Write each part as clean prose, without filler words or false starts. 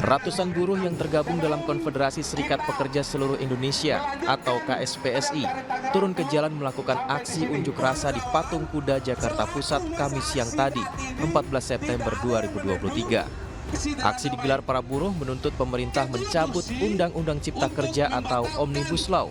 Ratusan buruh yang tergabung dalam Konfederasi Serikat Pekerja Seluruh Indonesia atau KSPSI turun ke jalan melakukan aksi unjuk rasa di Patung Kuda Jakarta Pusat Kamis siang tadi, 14 September 2023. Aksi digelar para buruh menuntut pemerintah mencabut Undang-Undang Cipta Kerja atau Omnibus Law.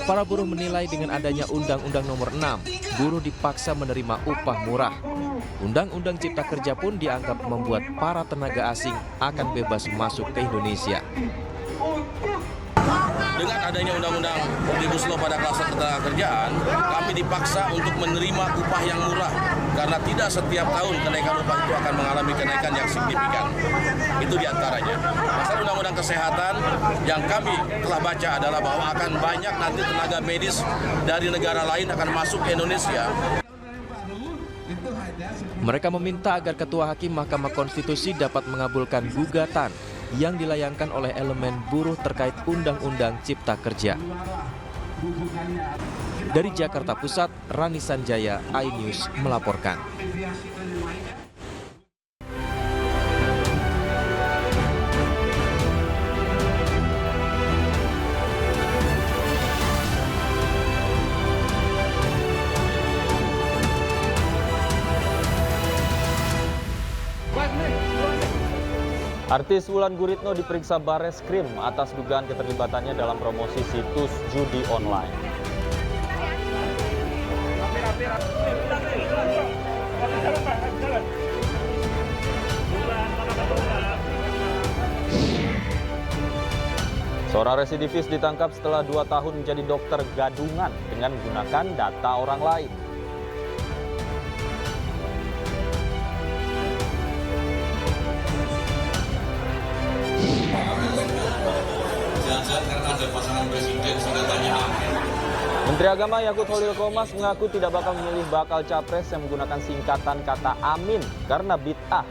Para buruh menilai dengan adanya Undang-Undang Nomor 6, buruh dipaksa menerima upah murah. Undang-Undang Cipta Kerja pun dianggap membuat para tenaga asing akan bebas masuk ke Indonesia. Dengan adanya Undang-Undang Omnibus Law pada kluster ketenagakerjaan, kami dipaksa untuk menerima upah yang murah karena tidak setiap tahun kenaikan upah itu akan mengalami kenaikan yang signifikan. Itu diantaranya. Masalah Undang-Undang Kesehatan yang kami telah baca adalah bahwa akan banyak nanti tenaga medis dari negara lain akan masuk ke Indonesia. Mereka meminta agar Ketua Hakim Mahkamah Konstitusi dapat mengabulkan gugatan yang dilayangkan oleh elemen buruh terkait Undang-Undang Cipta Kerja. Dari Jakarta Pusat, Rani Sanjaya, iNews melaporkan. Artis Wulan Guritno diperiksa Bareskrim atas dugaan keterlibatannya dalam promosi situs judi online. Seorang residivis ditangkap setelah 2 tahun menjadi dokter gadungan dengan menggunakan data orang lain. Karena ada pasangan presiden sudah tanya amin. Menteri Agama Yakut Khalil Qomas mengaku tidak bakal memilih bakal capres yang menggunakan singkatan kata amin karena bid'ah.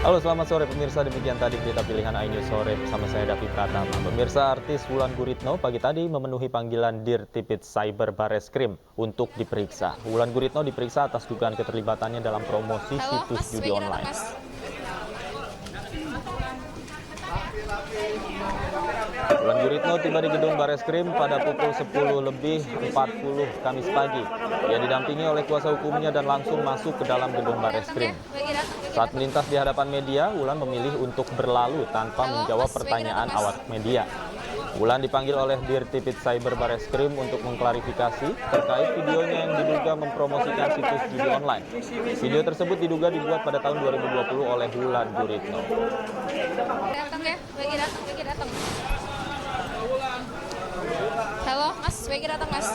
Halo, selamat sore pemirsa, demikian tadi berita pilihan iNews sore bersama saya Davi Pratama. Pemirsa, artis Wulan Guritno pagi tadi memenuhi panggilan Dirtipid Cyber Bareskrim untuk diperiksa. Wulan Guritno diperiksa atas dugaan keterlibatannya dalam promosi situs judi online. Wulan Guritno tiba di gedung Bareskrim pada pukul 10:40 Kamis pagi. Ia didampingi oleh kuasa hukumnya dan langsung masuk ke dalam gedung Bareskrim. Saat melintas di hadapan media, Wulan memilih untuk berlalu tanpa menjawab pertanyaan awak media. Wulan dipanggil oleh Dirtipid Cyber Bareskrim untuk mengklarifikasi terkait videonya yang diduga mempromosikan situs judi online. Video tersebut diduga dibuat pada tahun 2020 oleh Wulan Guritno. Datang ya, Wegi datang. Halo, Mas, Wegi datang, Mas.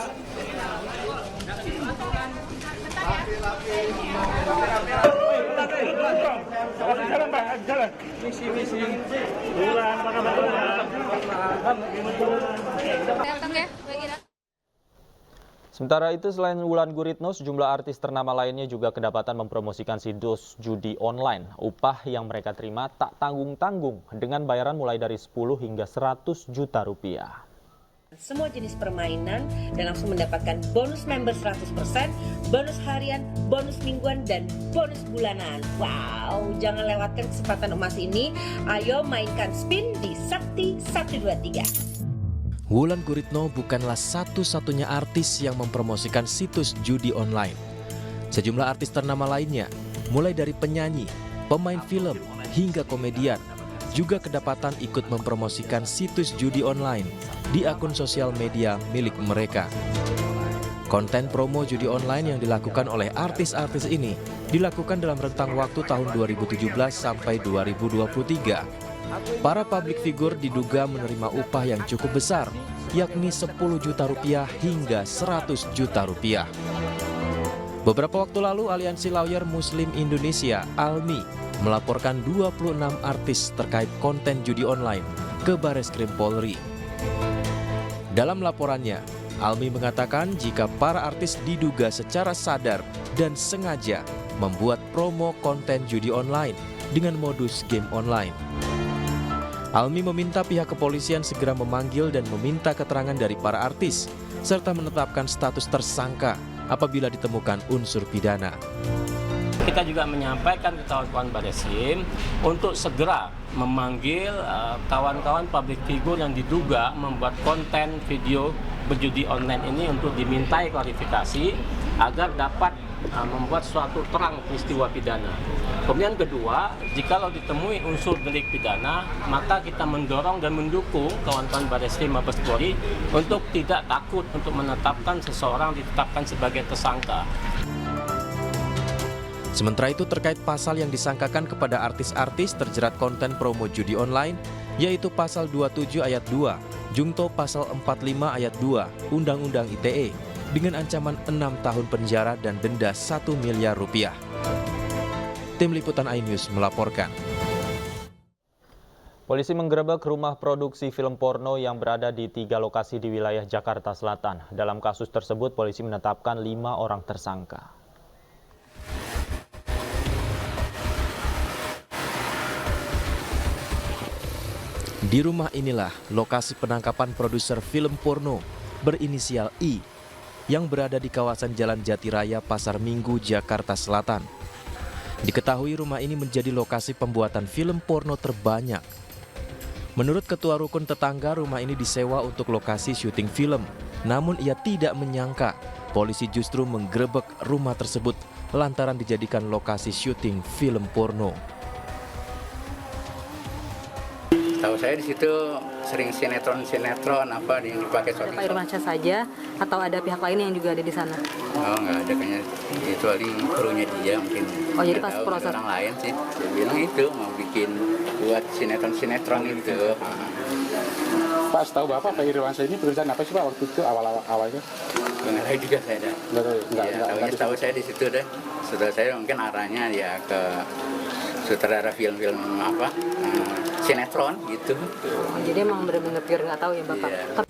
Sementara itu, selain Wulan Guritno, sejumlah artis ternama lainnya juga kedapatan mempromosikan situs judi online. Upah yang mereka terima tak tanggung-tanggung dengan bayaran mulai dari 10 hingga 100 juta rupiah. Semua jenis permainan dan langsung mendapatkan bonus member 100%, bonus harian, bonus mingguan, dan bonus bulanan. Wow, jangan lewatkan kesempatan emas ini. Ayo mainkan spin di Sakti 123. Wulan Guritno bukanlah satu-satunya artis yang mempromosikan situs judi online. Sejumlah artis ternama lainnya, mulai dari penyanyi, pemain film, hingga komedian, juga kedapatan ikut mempromosikan situs judi online di akun sosial media milik mereka. Konten promo judi online yang dilakukan oleh artis-artis ini dilakukan dalam rentang waktu tahun 2017 sampai 2023. Para publik figur diduga menerima upah yang cukup besar, yakni 10 juta rupiah hingga 100 juta rupiah. Beberapa waktu lalu, Aliansi Lawyer Muslim Indonesia, ALMI, melaporkan 26 artis terkait konten judi online ke Bareskrim Polri. Dalam laporannya, ALMI mengatakan jika para artis diduga secara sadar dan sengaja membuat promo konten judi online dengan modus game online. Almi meminta pihak kepolisian segera memanggil dan meminta keterangan dari para artis, serta menetapkan status tersangka apabila ditemukan unsur pidana. Kita juga menyampaikan ke kawan-kawan Bareskrim untuk segera memanggil kawan-kawan public figure yang diduga membuat konten video berjudi online ini untuk dimintai klarifikasi agar dapat membuat suatu terang peristiwa pidana. Kemudian kedua, jikalau ditemui unsur delik pidana, maka kita mendorong dan mendukung kawan-kawan Bareskrim Mabes Polri untuk tidak takut untuk menetapkan seseorang ditetapkan sebagai tersangka. Sementara itu terkait pasal yang disangkakan kepada artis-artis terjerat konten promo judi online, yaitu pasal 27 ayat 2, jungto pasal 45 ayat 2, Undang-Undang ITE, dengan ancaman 6 tahun penjara dan denda 1 miliar rupiah. Tim Liputan iNews melaporkan. Polisi menggerebek rumah produksi film porno yang berada di 3 lokasi di wilayah Jakarta Selatan. Dalam kasus tersebut, polisi menetapkan 5 orang tersangka. Di rumah inilah lokasi penangkapan produser film porno berinisial I yang berada di kawasan Jalan Jatiraya, Pasar Minggu, Jakarta Selatan. Diketahui rumah ini menjadi lokasi pembuatan film porno terbanyak. Menurut ketua rukun tetangga, rumah ini disewa untuk lokasi syuting film. Namun ia tidak menyangka polisi justru menggerebek rumah tersebut lantaran dijadikan lokasi syuting film porno. Tahu saya di situ sering sinetron apa yang dipakai Ada Pak Irwansyah saja atau ada pihak lain yang juga ada di sana? Oh nggak ada kayaknya, kecuali krunya dia mungkin. Oh jadi Nggak pas tahu, proses orang lain sih. Dia bilang itu mau bikin buat sinetron itu. Pak, setahu Bapak Pak Irwansyah ini pekerjaan apa sih Pak waktu itu awalnya? Nggak tahu juga saya dah. Tahu saya di situ deh. Saudara saya mungkin arahnya ya ke sutradara film-film apa sinetron gitu. Jadi emang benar-benar pure nggak tahu ya Bapak. Iya.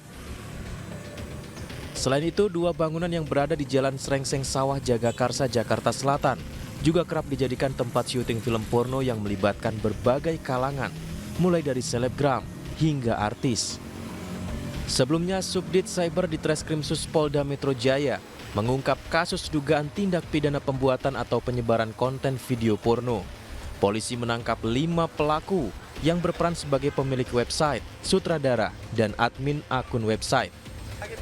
Selain itu, 2 bangunan yang berada di Jalan Srengseng Sawah Jagakarsa, Jakarta Selatan juga kerap dijadikan tempat syuting film porno yang melibatkan berbagai kalangan, mulai dari selebgram hingga artis. Sebelumnya, Subdit Cyber di Treskrimsus Polda Metro Jaya mengungkap kasus dugaan tindak pidana pembuatan atau penyebaran konten video porno. Polisi menangkap 5 pelaku yang berperan sebagai pemilik website, sutradara, dan admin akun website.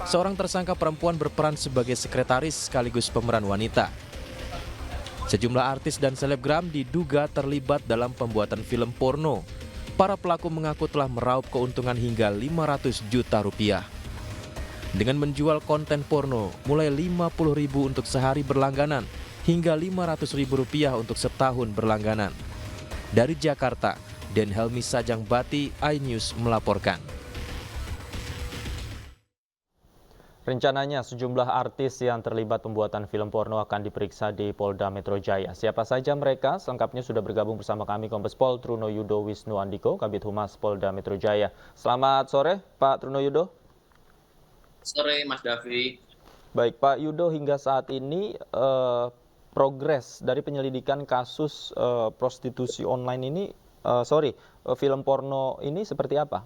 Seorang tersangka perempuan berperan sebagai sekretaris sekaligus pemeran wanita. Sejumlah artis dan selebgram diduga terlibat dalam pembuatan film porno. Para pelaku mengaku telah meraup keuntungan hingga 500 juta rupiah. Dengan menjual konten porno mulai 50.000 untuk sehari berlangganan hingga 500.000 rupiah untuk setahun berlangganan. Dari Jakarta, Den Helmi Sajangbati, iNews melaporkan. Rencananya sejumlah artis yang terlibat pembuatan film porno akan diperiksa di Polda Metro Jaya. Siapa saja mereka? Selengkapnya sudah bergabung bersama kami Kombes Pol Truno Yudo Wisnu Andiko, Kabid Humas Polda Metro Jaya. Selamat sore, Pak Truno Yudo. Sore, Mas Davi. Baik, Pak Yudo, hingga saat ini progres dari penyelidikan kasus prostitusi online ini, film porno ini seperti apa?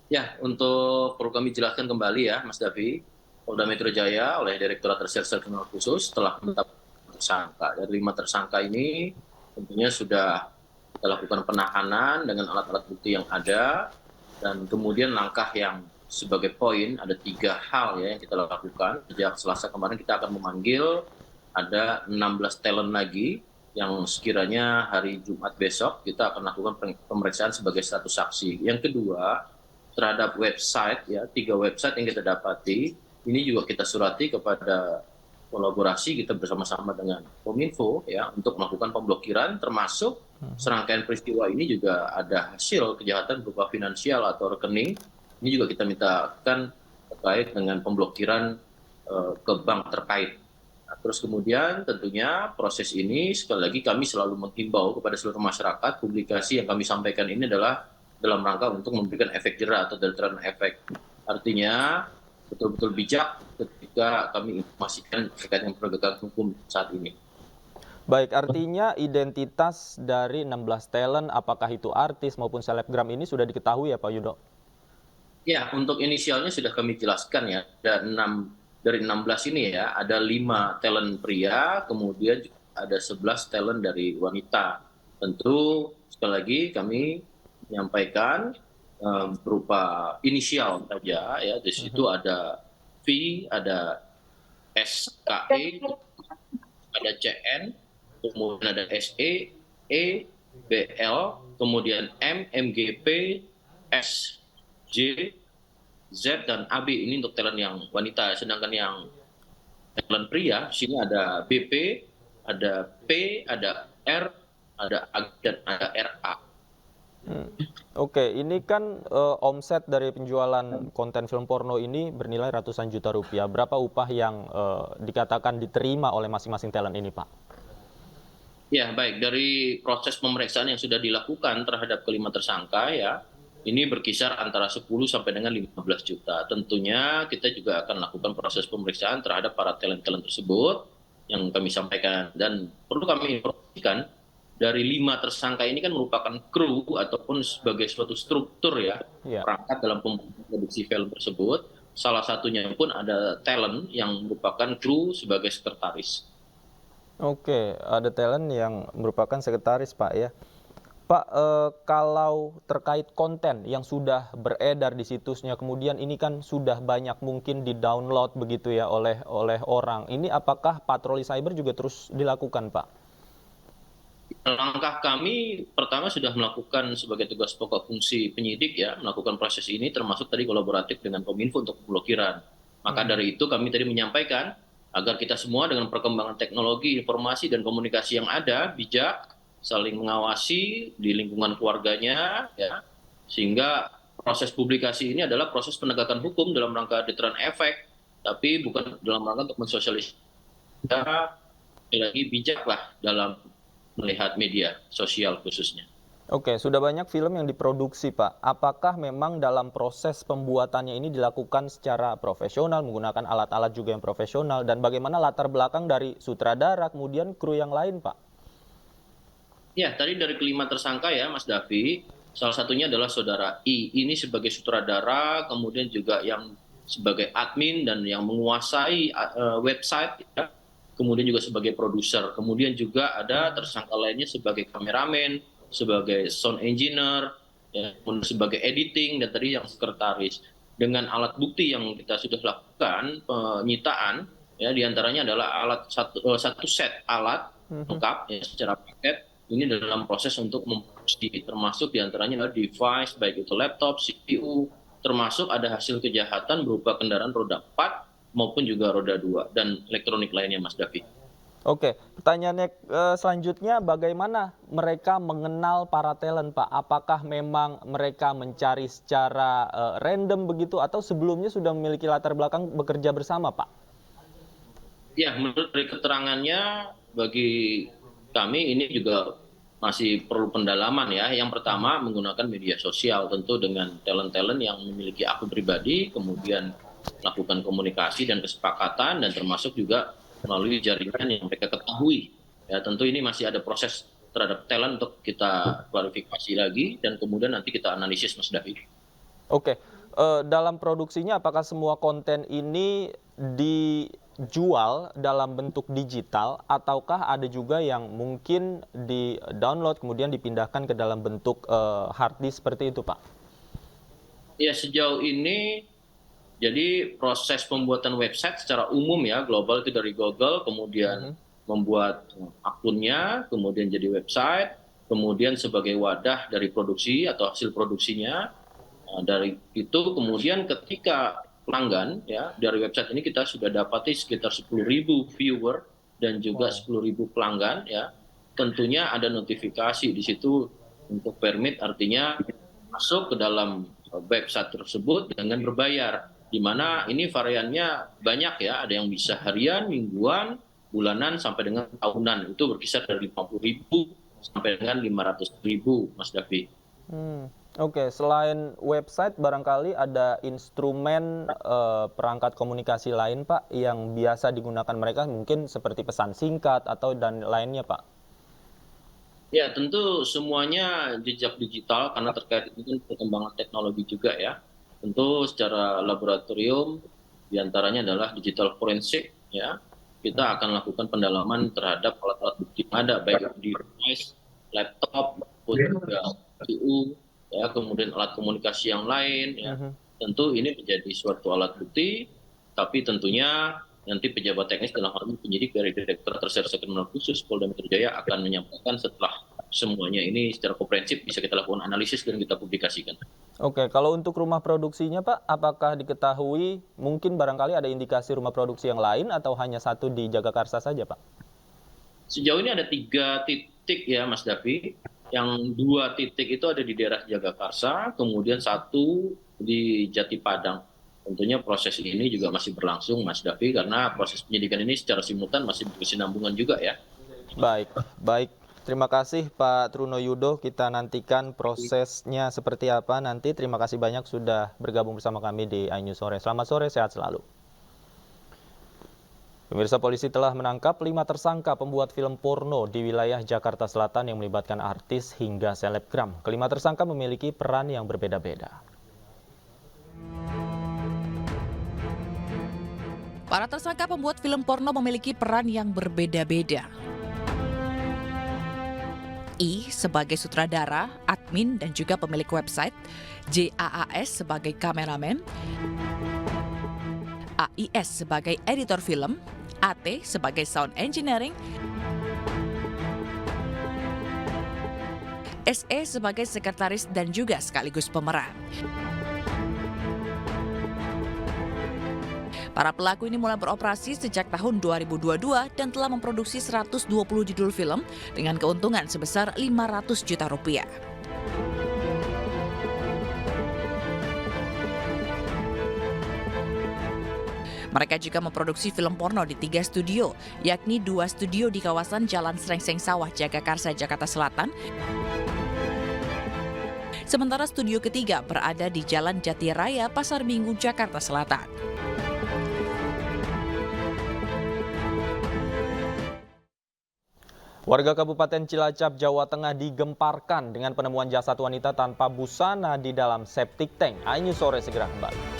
Ya, untuk perlu kami jelaskan kembali ya, Mas Davi, Polda Metro Jaya oleh Direktorat Reserse Kriminal Khusus telah menetapkan tersangka. Dari 5 tersangka ini tentunya sudah kita lakukan penahanan dengan alat-alat bukti yang ada, dan kemudian langkah yang sebagai poin ada 3 hal ya yang kita lakukan. Sejak Selasa kemarin kita akan memanggil ada 16 talent lagi yang sekiranya hari Jumat besok kita akan lakukan pemeriksaan sebagai status saksi. Yang kedua, terhadap website ya, 3 website yang kita dapati ini juga kita surati kepada kolaborasi kita bersama-sama dengan Kominfo ya untuk melakukan pemblokiran, termasuk serangkaian peristiwa ini juga ada hasil kejahatan berupa finansial atau rekening. Ini juga kita mintakan terkait dengan pemblokiran ke bank terkait. Nah, terus kemudian tentunya proses ini sekali lagi kami selalu menghimbau kepada seluruh masyarakat, publikasi yang kami sampaikan ini adalah dalam rangka untuk memberikan efek jera atau deterrent efek. Artinya betul-betul bijak ketika kami informasikan terkait dengan penegakan hukum saat ini. Baik, artinya identitas dari 16 talent, apakah itu artis maupun selebgram ini sudah diketahui ya Pak Yudo? Ya, untuk inisialnya sudah kami jelaskan ya. Ada 6 dari 16 ini ya, ada 5 talent pria, kemudian ada 11 talent dari wanita. Tentu sekali lagi kami menyampaikan berupa inisial saja ya. Di situ ada V, ada SKE, ada CN, kemudian ada SE, E, BL, kemudian M, MGP, S, J, Z, dan AB. Ini untuk talent yang wanita. Sedangkan yang talent pria, di sini ada BP, ada P, ada R, ada A, dan ada RA. Oke, ini kan omset dari penjualan konten film porno ini bernilai ratusan juta rupiah. Berapa upah yang dikatakan diterima oleh masing-masing talent ini, Pak? Ya, baik. Dari proses pemeriksaan yang sudah dilakukan terhadap kelima tersangka ya, ini berkisar antara 10 sampai dengan 15 juta. Tentunya kita juga akan lakukan proses pemeriksaan terhadap para talent-talent tersebut yang kami sampaikan. Dan perlu kami informasikan, dari 5 tersangka ini kan merupakan kru ataupun sebagai suatu struktur ya, perangkat dalam produksi film tersebut. Salah satunya pun ada talent yang merupakan kru sebagai sekretaris. Oke, ada talent yang merupakan sekretaris, Pak ya. Pak, kalau terkait konten yang sudah beredar di situsnya, kemudian ini kan sudah banyak mungkin di-download begitu ya oleh orang. Ini apakah patroli cyber juga terus dilakukan, Pak? Langkah kami pertama sudah melakukan sebagai tugas pokok fungsi penyidik ya, melakukan proses ini termasuk tadi kolaboratif dengan Kominfo untuk pemblokiran. Maka dari itu kami tadi menyampaikan agar kita semua dengan perkembangan teknologi, informasi, dan komunikasi yang ada, bijak, saling mengawasi di lingkungan keluarganya, ya, sehingga proses publikasi ini adalah proses penegakan hukum dalam rangka deterrent efek, tapi bukan dalam rangka untuk mensosialisasi. Kita lagi bijaklah dalam melihat media sosial khususnya. Oke, sudah banyak film yang diproduksi, Pak. Apakah memang dalam proses pembuatannya ini dilakukan secara profesional, menggunakan alat-alat juga yang profesional, dan bagaimana latar belakang dari sutradara, kemudian kru yang lain, Pak? Ya, tadi dari kelima tersangka ya, Mas Davi, salah satunya adalah saudara I. Ini sebagai sutradara, kemudian juga yang sebagai admin dan yang menguasai website, ya. Kemudian juga sebagai produser. Kemudian juga ada tersangka lainnya sebagai kameramen, sebagai sound engineer, ya, sebagai editing, dan tadi yang sekretaris. Dengan alat bukti yang kita sudah lakukan penyitaan, ya, diantaranya adalah satu set alat lengkap ya, secara paket. Ini dalam proses untuk memproduksi, termasuk diantaranya adalah device, baik itu laptop, CPU, termasuk ada hasil kejahatan berupa kendaraan roda 4 maupun juga roda 2 dan elektronik lainnya, Mas Davi. Oke, pertanyaannya selanjutnya, bagaimana mereka mengenal para talent, Pak? Apakah memang mereka mencari secara random begitu atau sebelumnya sudah memiliki latar belakang bekerja bersama, Pak? Ya, menurut dari keterangannya, bagi kami ini juga masih perlu pendalaman ya. Yang pertama menggunakan media sosial, tentu dengan talent-talent yang memiliki akun pribadi, kemudian melakukan komunikasi dan kesepakatan, dan termasuk juga melalui jaringan yang mereka ketahui. Ya, tentu ini masih ada proses terhadap talent untuk kita klarifikasi lagi, dan kemudian nanti kita analisis, Mas David. Oke, dalam produksinya apakah semua konten ini dijual dalam bentuk digital, ataukah ada juga yang mungkin di-download kemudian dipindahkan ke dalam bentuk hard disk seperti itu, Pak? Ya, sejauh ini jadi proses pembuatan website secara umum ya, global itu dari Google, kemudian membuat akunnya, kemudian jadi website, kemudian sebagai wadah dari produksi atau hasil produksinya. Nah, dari itu kemudian ketika pelanggan ya, dari website ini kita sudah dapati sekitar 10.000 viewer dan juga 10.000 pelanggan ya. Tentunya ada notifikasi di situ untuk permit, artinya masuk ke dalam website tersebut dengan berbayar. Di mana ini variannya banyak ya, ada yang bisa harian, mingguan, bulanan, sampai dengan tahunan. Itu berkisar dari 50.000 sampai dengan 500.000, Mas Davi. Oke, selain website barangkali ada instrumen perangkat komunikasi lain Pak yang biasa digunakan mereka mungkin seperti pesan singkat atau dan lainnya Pak? Ya, tentu semuanya jejak digital karena terkait dengan perkembangan teknologi juga ya. Tentu secara laboratorium diantaranya adalah digital forensik ya. Kita akan lakukan pendalaman terhadap alat-alat bukti yang ada baik di device, laptop, maupun juga CPU, ya, kemudian alat komunikasi yang lain ya. Tentu ini menjadi suatu alat bukti, tapi tentunya nanti pejabat teknis dalam hal ini penyidik dari Direktorat Reserse Kriminal Khusus Polda Metro Jaya akan menyampaikan setelah semuanya ini secara komprehensif bisa kita lakukan analisis dan kita publikasikan. Oke, kalau untuk rumah produksinya Pak, apakah diketahui mungkin barangkali ada indikasi rumah produksi yang lain atau hanya satu di Jagakarsa saja Pak? Sejauh ini ada 3 titik ya Mas Davi. Yang 2 titik itu ada di daerah Jagakarsa, kemudian 1 di Jati Padang. Tentunya proses ini juga masih berlangsung Mas Davi karena proses penyidikan ini secara simultan masih berkesinambungan juga ya. Baik. Terima kasih Pak Truno Yudo, kita nantikan prosesnya seperti apa nanti. Terima kasih banyak sudah bergabung bersama kami di iNews Sore. Selamat sore, sehat selalu. Pemirsa, polisi telah menangkap 5 tersangka pembuat film porno di wilayah Jakarta Selatan yang melibatkan artis hingga selebgram. Kelima tersangka memiliki peran yang berbeda-beda. Para tersangka pembuat film porno memiliki peran yang berbeda-beda. I sebagai sutradara, admin, dan juga pemilik website, JAAS sebagai kameramen, AIS sebagai editor film, AT sebagai sound engineering, SE sebagai sekretaris dan juga sekaligus pemeran. Para pelaku ini mulai beroperasi sejak tahun 2022 dan telah memproduksi 120 judul film dengan keuntungan sebesar 500 juta rupiah. Mereka juga memproduksi film porno di 3 studio, yakni 2 studio di kawasan Jalan Srengseng Sawah, Jagakarsa, Jakarta Selatan. Sementara studio ketiga berada di Jalan Jati Raya, Pasar Minggu, Jakarta Selatan. Warga Kabupaten Cilacap, Jawa Tengah digemparkan dengan penemuan jasad wanita tanpa busana di dalam septic tank. iNews Sore segera kembali.